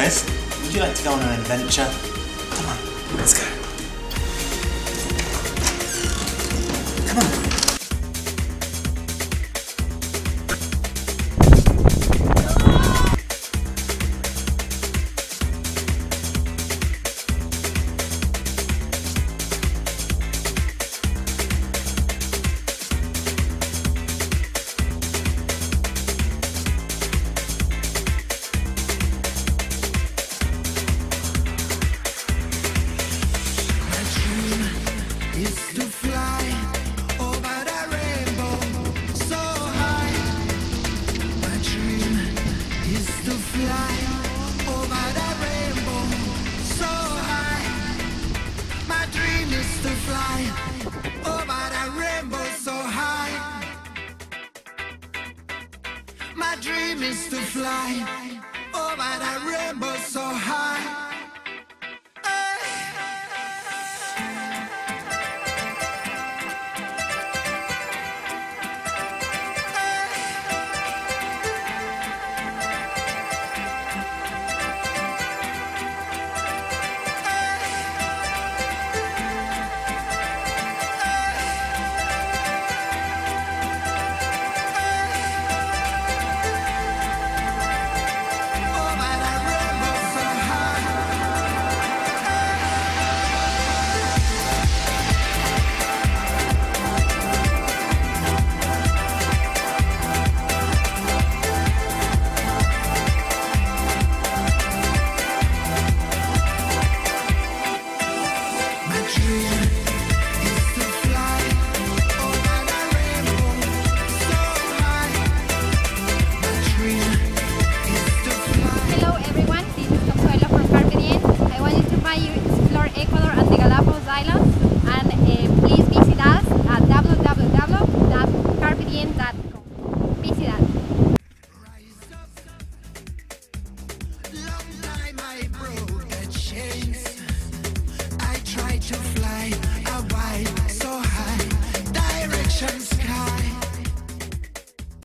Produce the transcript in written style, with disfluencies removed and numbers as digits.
guys, would you like to go on an adventure? Come on, let's go. Come on. Is to fly over the rainbow so high. My dream is to fly over the rainbow so high. My dream is to fly over the rainbow so high. My dream is to fly over the rainbow so high. My dream